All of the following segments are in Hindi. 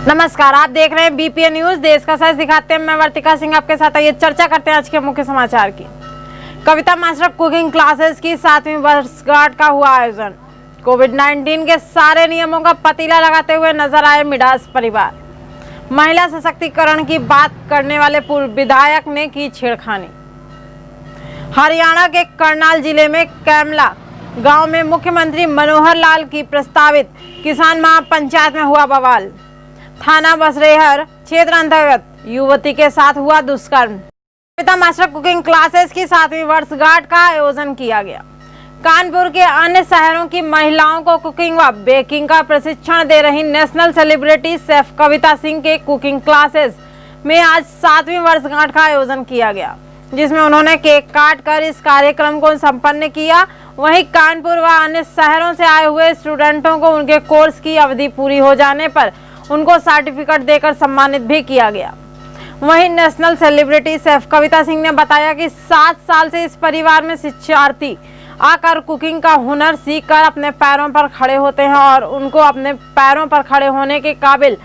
नमस्कार, आप देख रहे हैं बीपीएन न्यूज। देश का सच दिखाते हैं। मैं वर्तिका सिंह आपके साथ। आइए चर्चा करते हैं आज के मुख्य समाचार की। कविता मास्टर कुकिंग क्लासेस की 7वीं वर्षगांठ का हुआ आयोजन। कोविड-19 के सारे नियमों का पतीला लगाते हुए नजर आए मिडास परिवार। महिला सशक्तिकरण की बात करने वाले पूर्व विधायक ने की छेड़खानी। हरियाणा के करनाल जिले में कैमला गांव में मुख्यमंत्री मनोहर लाल की प्रस्तावित किसान महापंचायत में हुआ बवाल। थाना बसरेहर क्षेत्र अंतर्गत युवती के साथ हुआ दुष्कर्म। कविता मास्टर कुकिंग क्लासेस की 7वीं वर्षगांठ का आयोजन किया गया। कानपुर के अन्य शहरों की महिलाओं को कुकिंग व बेकिंग का प्रशिक्षण दे रही national celebrity chef Kavita Singh के कुकिंग क्लासेस में आज 7वीं वर्षगांठ का आयोजन किया गया, जिसमें उन्होंने केक काट कर इस कार्यक्रम को संपन्न किया। वहीं कानपुर व अन्य शहरों से आए हुए स्टूडेंटों को उनके कोर्स की अवधि पूरी हो जाने पर उनको सर्टिफिकेट देकर सम्मानित भी किया गया। वहीं national celebrity chef Kavita Singh ने बताया कि 7 साल से इस परिवार में शिक्षार्थी आकर कुकिंग का हुनर सीखकर अपने पैरों पर खड़े होते हैं और उनको अपने पैरों पर खड़े होने के काबिल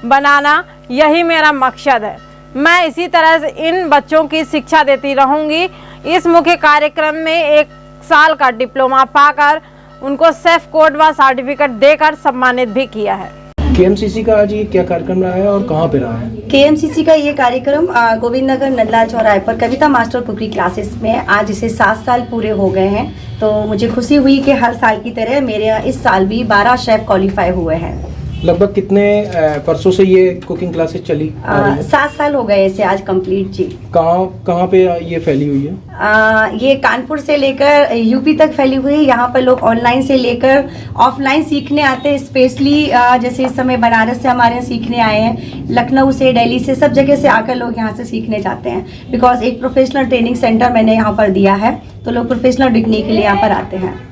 बनाना, यही मेरा मकसद है। मैं इसी तरह से इन बच्चों की शिक्षा देती रहूंगी। इस मुख्य कार्यक्रम में 1 साल का डिप्लोमा पाकर उनको शेफ कोड व सर्टिफिकेट देकर सम्मानित भी किया है। केएमसीसी का आज ये क्या कार्यक्रम रहा है और कहाँ पे रहा है? केएमसीसी का ये कार्यक्रम गोविंद नगर नंदलाल चौराहे पर कविता मास्टर कुकिंग क्लासेस में आज इसे 7 साल पूरे हो गए हैं। तो मुझे खुशी हुई कि हर साल की तरह मेरे इस साल भी 12 शेफ क्वालिफाई हुए हैं। लगभग कितने वर्षों से ये कुकिंग क्लासेस चली? 7 साल हो गए इसे आज कंप्लीट जी। कहाँ पे ये फैली हुई है? ये कानपुर से लेकर यूपी तक फैली हुई है। यहाँ पर लोग ऑनलाइन से लेकर ऑफलाइन सीखने आते हैं। स्पेशली जैसे इस समय बनारस से हमारे यहाँ सीखने आए हैं, लखनऊ से, दिल्ली से, सब जगह से आकर लोग यहाँ से सीखने जाते हैं। बिकॉज एक प्रोफेशनल ट्रेनिंग सेंटर मैंने यहाँ पर दिया है, तो लोग प्रोफेशनल डिग्री के लिए यहाँ पर आते हैं।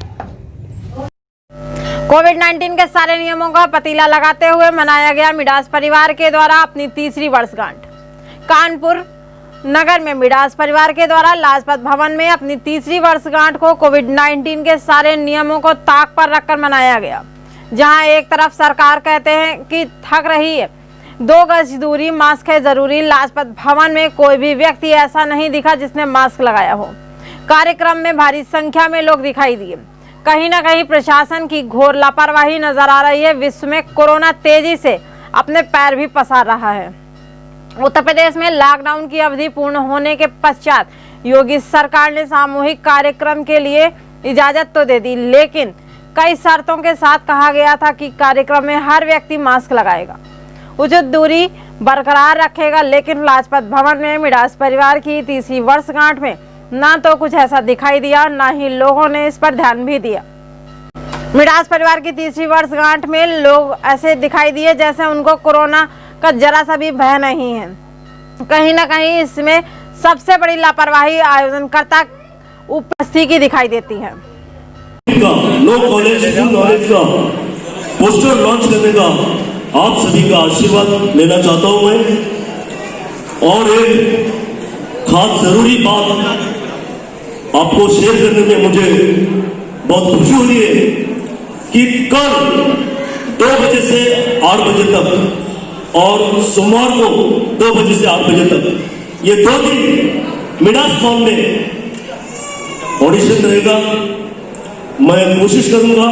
कोविड-19 के सारे नियमों का पतीला लगाते हुए मनाया गया मिडास परिवार के द्वारा अपनी 3री वर्षगांठ। कानपुर नगर में मिडास परिवार के द्वारा लाजपत भवन में अपनी 3री वर्षगांठ को कोविड-19 के सारे नियमों को ताक पर रखकर मनाया गया। जहां एक तरफ सरकार कहते हैं कि थक रही है, 2 गज दूरी, मास्क है जरूरी। लाजपत भवन में कोई भी व्यक्ति ऐसा नहीं दिखा जिसने मास्क लगाया हो। कार्यक्रम में भारी संख्या में लोग दिखाई दिए। कहीं ना कहीं प्रशासन की घोर लापरवाही नजर आ रही है। विश्व में कोरोना तेजी से अपने पैर भी पसार रहा है। उत्तर प्रदेश में लॉकडाउन की अवधि पूर्ण होने के पश्चात योगी सरकार ने सामूहिक कार्यक्रम के लिए इजाजत तो दे दी, लेकिन कई शर्तों के साथ कहा गया था कि कार्यक्रम में हर व्यक्ति मास्क लगाएगा, उचित दूरी बरकरार रखेगा। लेकिन लाजपत भवन में मिडास परिवार की 3री वर्षगांठ में ना तो कुछ ऐसा दिखाई दिया, ना ही लोगों ने इस पर ध्यान भी दिया। मिडास परिवार की 3री वर्षगांठ में लोग ऐसे दिखाई दिए जैसे उनको कोरोना का जरा सा भी भय नहीं है। कहीं ना कहीं इसमें सबसे बड़ी लापरवाही आयोजनकर्ता उपस्थिति की दिखाई देती है। नॉलेज का पोस्टर लॉन्च करने का आप सभी का आशीर्वाद लेना चाहता हूं मैं। और एक खास जरूरी बात आपको शेयर करने में मुझे बहुत खुशी हो रही है कि कल 2 बजे से 8 बजे तक और सोमवार को 2 बजे से 8 बजे तक ये 2 दिन मिडास हॉल में ऑडिशन रहेगा। मैं कोशिश करूंगा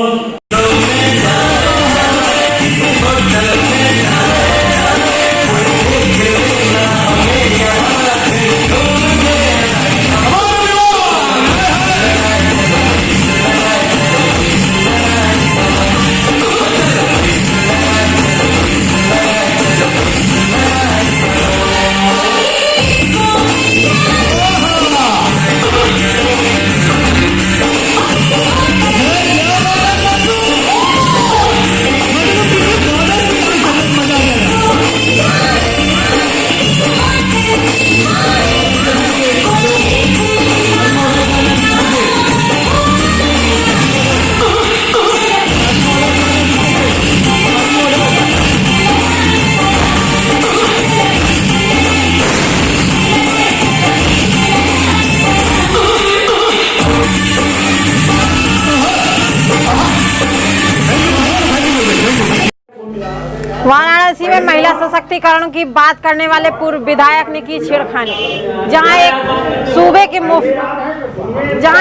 वाराणसी में महिला सशक्तिकरण की बात करने वाले पूर्व विधायक ने की छेड़खानी। जहां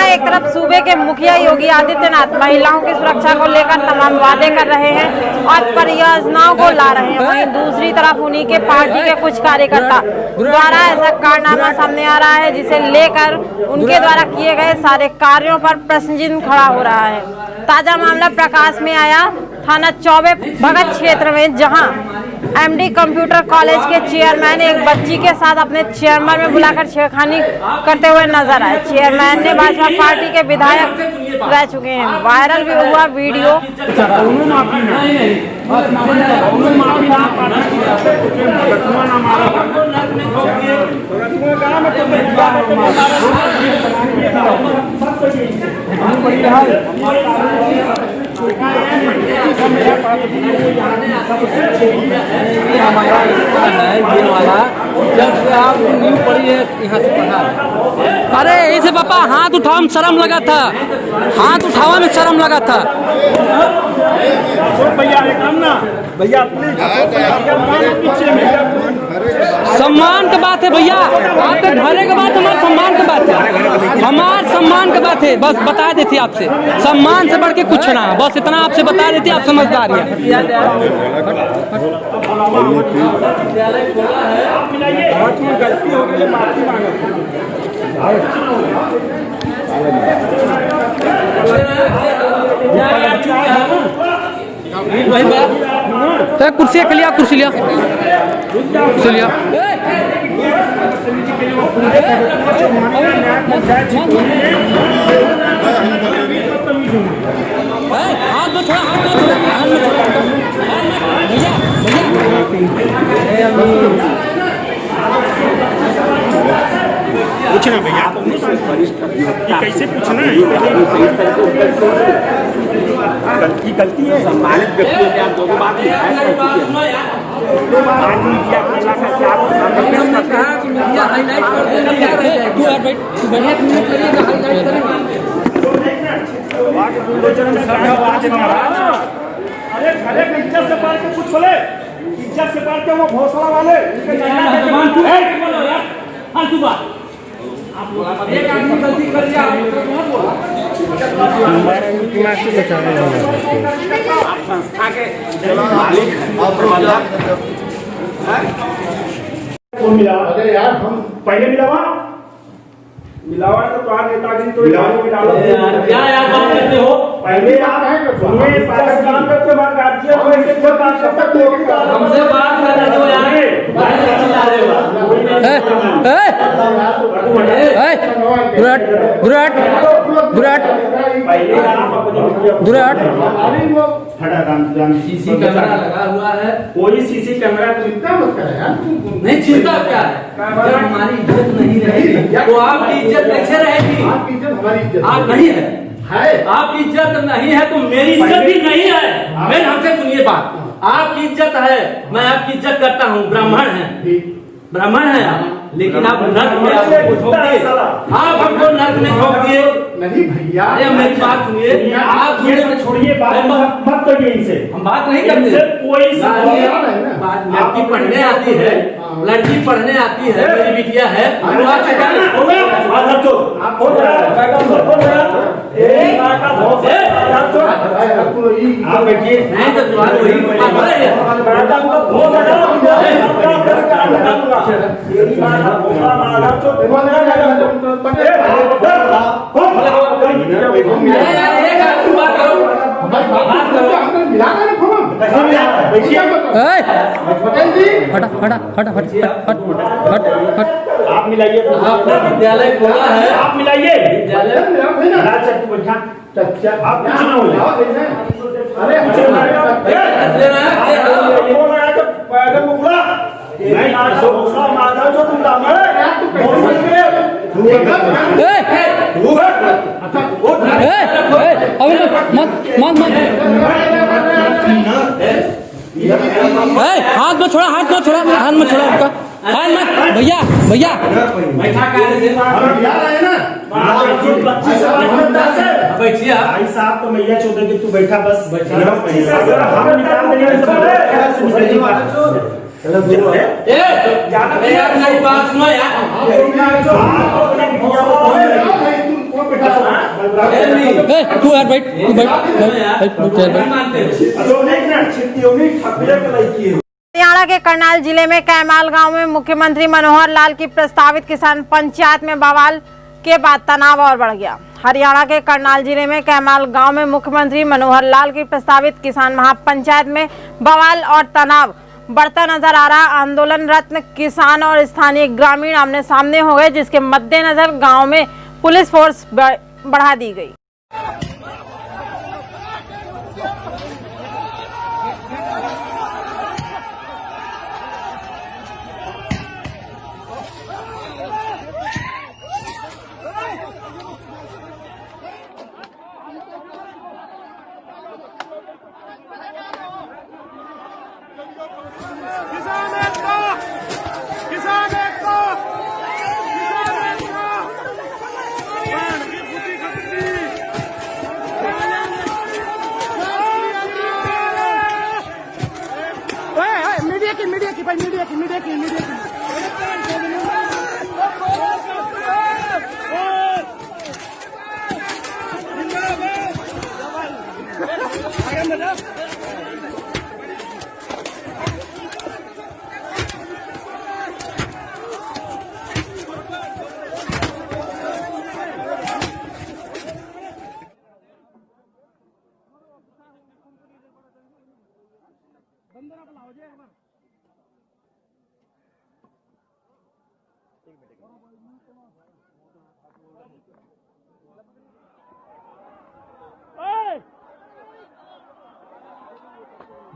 एक तरफ सूबे के मुखिया योगी आदित्यनाथ महिलाओं की सुरक्षा को लेकर तमाम वादे कर रहे हैं और परियोजनाओं को ला रहे हैं, वहीं दूसरी तरफ उन्हीं के पार्टी के कुछ कार्यकर्ता द्वारा ऐसा कारनामा सामने आ रहा है जिसे लेकर उनके द्वारा किए गए सारे कार्यों पर प्रश्न चिन्ह खड़ा हो रहा है। ताजा मामला प्रकाश में आया थाना चौबे भगत क्षेत्र में, जहां एमडी कंप्यूटर कॉलेज के चेयरमैन एक बच्ची के साथ अपने चेम्बर में बुलाकर छेड़खानी करते हुए नजर आए। चेयरमैन ने भाजपा पार्टी के विधायक रह चुके हैं। वायरल भी हुआ वीडियो। अरे ऐसे पापा हाथ उठाओ में शर्म लगा था, हाथ उठावा में शर्म लगा था। भैया सम्मान की बात है भैया, आपके घरे के बात हमारे सम्मान की बात है, हमारे सम्मान की बात है। बस बता देती आपसे, सम्मान से बढ़ के कुछ ना, बस इतना आपसे बता देती, आप समझदार हैं। गलती हो गई, माफी तो कुर्सी लिया, कुर्सी लिया, कुर्सी लिया। हाथ में थोड़ा, हाथ में थोड़ा, हाथ में थोड़ा, भैया भैया पूछना भैया, कैसे पूछना है? गलती है, सम्मानित व्यक्ति होते आप दोनों बात अरे खड़े इज्जत से बात के कुछ बोले, इज्जत से बात के वो भौसला वाले एक आदमी गलती कर दिया, संस्था के मालिक और प्रबंधक कौन मिला? अरे यार हम पहले मिलावा तो तुम्हारा नेतागिरी तो क्या यार बात करते हो? पहले आप सुनिए, पाकिस्तान का जो राज्य है वैसे जो बात करते हो हमसे बात करने दो यार, सीसी कैमरा लगा हुआ है, कोई सीसी कैमरा चिंता मत करे यार, नहीं चिंता क्या है, जब हमारी इज्जत नहीं रहेगी तो आपकी इज्जत कैसे रहेगी? आपकी इज्जत हमारी इज्जत आप नहीं है, आपकी इज्जत नहीं है तो मेरी इज्जत भी नहीं है। मैं हमसे सुनिए बात, आपकी इज्जत है, मैं आपकी इज्जत करता हूँ, ब्राह्मण है आप, लेकिन आप नर्क में आपको ठोक दिए, आप हमको नर्क में ठोक दिए। नहीं भैया, अरे मेरी बात सुनिए, आप छोड़िए बात मत करिए इनसे, हम बात नहीं करते। कोई लड़की पढ़ने आती है, लड़की पढ़ने आती है, मेरी बिटिया है, आप बैठिए, नहीं तो वही आप मिलाइए, आपने विद्यालय खोला है, आप मिलाइए विद्यालय, आप कुछ ना हो, अरे हाथ में छोड़ा, हाथ में छोड़ा, हाथ में छोड़ा, हाथ में भैया भैया बैठिए आप। भाई साहब तो मैया चौधरी कि तू बैठा बस हम निकाल देंगे यार मेरी बात सुनो यार। तू यार बैठ, तू बैठ, हरियाणा के करनाल जिले में कैमाल गांव में मुख्यमंत्री मनोहर लाल की प्रस्तावित किसान पंचायत में बवाल के बाद तनाव और बढ़ गया। हरियाणा के करनाल जिले में कैमाल गांव में मुख्यमंत्री मनोहर लाल की प्रस्तावित किसान महापंचायत में बवाल और तनाव बढ़ता नजर आ रहा। आंदोलनरत किसान और स्थानीय ग्रामीण आमने सामने हो गए, जिसके मद्देनजर गांव में पुलिस फोर्स बढ़ा दी गई।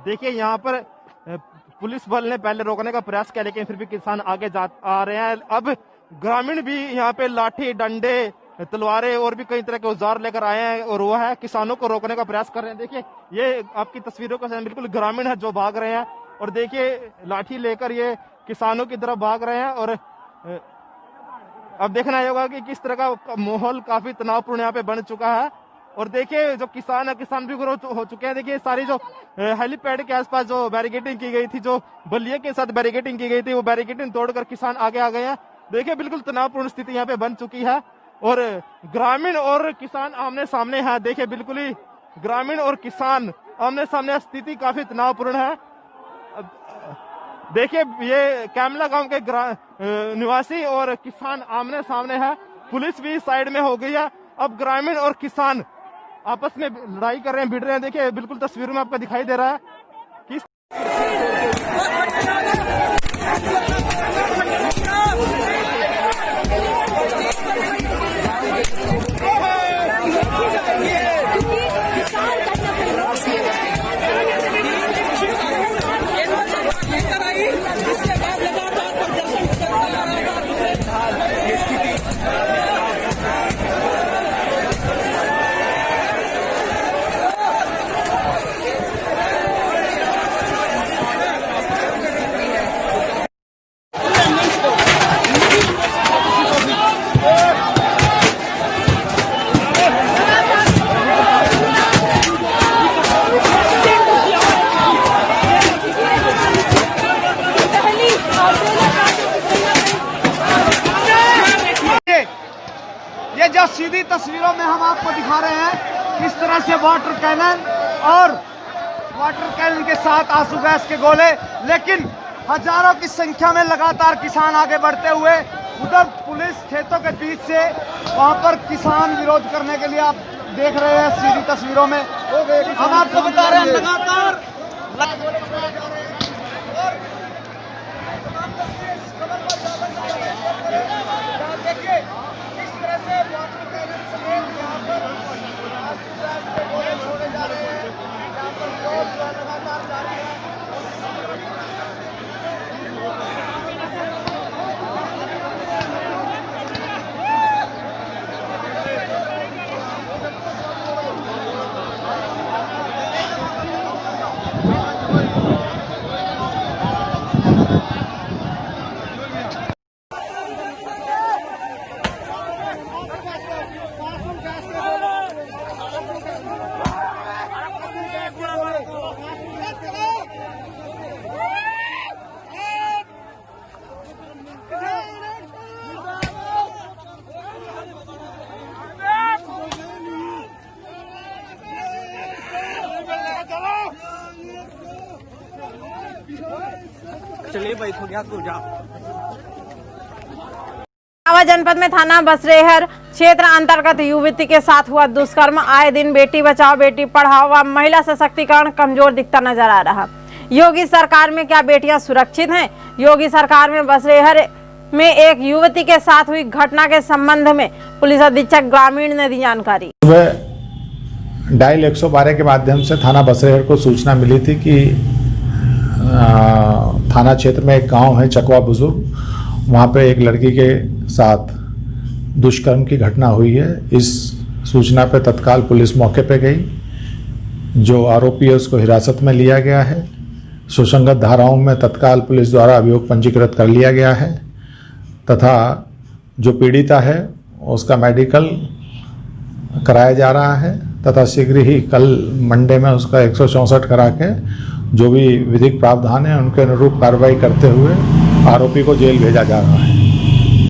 देखिए यहाँ पर पुलिस बल ने पहले रोकने का प्रयास किया, लेकिन फिर भी किसान आगे आ रहे हैं। अब ग्रामीण भी यहाँ पे लाठी, डंडे, तलवारें और भी कई तरह के औजार लेकर आए हैं और वो है किसानों को रोकने का प्रयास कर रहे हैं। देखिए ये आपकी तस्वीरों का बिल्कुल ग्रामीण है जो भाग रहे हैं और देखिए लाठी लेकर ये किसानों की तरफ भाग रहे हैं। और अब देखना होगा कि किस तरह का माहौल काफी तनावपूर्ण यहाँ पे बन चुका है। और देखिए जो किसान है, किसान भी हो चुके हैं। देखिए सारी जो हेलीपैड के आसपास जो बैरिकेडिंग की गई थी, जो बल्लियों के साथ बैरिकेडिंग की गई थी, वो बैरिकेडिंग तोड़कर किसान आगे आ गए हैं। देखिए बिल्कुल तनावपूर्ण स्थिति यहाँ पे बन चुकी है और ग्रामीण और किसान आमने सामने है। देखिए बिल्कुल ही ग्रामीण और किसान आमने सामने, स्थिति काफी तनावपूर्ण है। देखिए ये कैमला गांव के निवासी और किसान आमने सामने है, पुलिस भी साइड में हो गई है। अब ग्रामीण और किसान आपस में लड़ाई कर रहे हैं, भिड़ रहे हैं। देखिए बिल्कुल तस्वीरों में आपको दिखाई दे रहा है कि जो सीधी तस्वीरों में हम आपको दिखा रहे हैं किस तरह से वाटर कैनन के साथ आंसू गैस के गोले, लेकिन हजारों की संख्या में लगातार किसान आगे बढ़ते हुए उधर पुलिस खेतों के बीच से वहां पर किसान विरोध करने के लिए आप देख रहे हैं सीधी तस्वीरों में। हम आपको बता रहे हैं लगातार देखिए किस तरह से वाटर कैनन समेत यहाँ पर आंसू गैस के गोले छोड़े जा रहे हैं। यहाँ पर विरोध लगातार जारी है। चलिए बैठो गया तो जाओ। इटावा जनपद में थाना बसरेहर क्षेत्र अंतर्गत युवती के साथ हुआ दुष्कर्म। आए दिन बेटी बचाओ बेटी पढ़ाओ व महिला सशक्तिकरण कमजोर दिखता नजर आ रहा। योगी सरकार में क्या बेटियां सुरक्षित हैं? योगी सरकार में बसरेहर में एक युवती के साथ हुई घटना के संबंध में पुलिस अधीक्षक ग्रामीण ने दी जानकारी। सुबह डायल 112 के माध्यम से थाना बसरेहर को सूचना मिली थी कि थाना क्षेत्र में एक गांव है चकवा बुजुर्ग, वहाँ पे एक लड़की के साथ दुष्कर्म की घटना हुई है। इस सूचना पे तत्काल पुलिस मौके पे गई। जो आरोपी है उसको हिरासत में लिया गया है। सुसंगत धाराओं में तत्काल पुलिस द्वारा अभियोग पंजीकृत कर लिया गया है तथा जो पीड़िता है उसका मेडिकल कराया जा रहा है तथा शीघ्र ही कल मंडे में उसका 164 करा के जो भी विधिक प्रावधान है उनके अनुरूप कार्रवाई करते हुए आरोपी को जेल भेजा जा रहा है।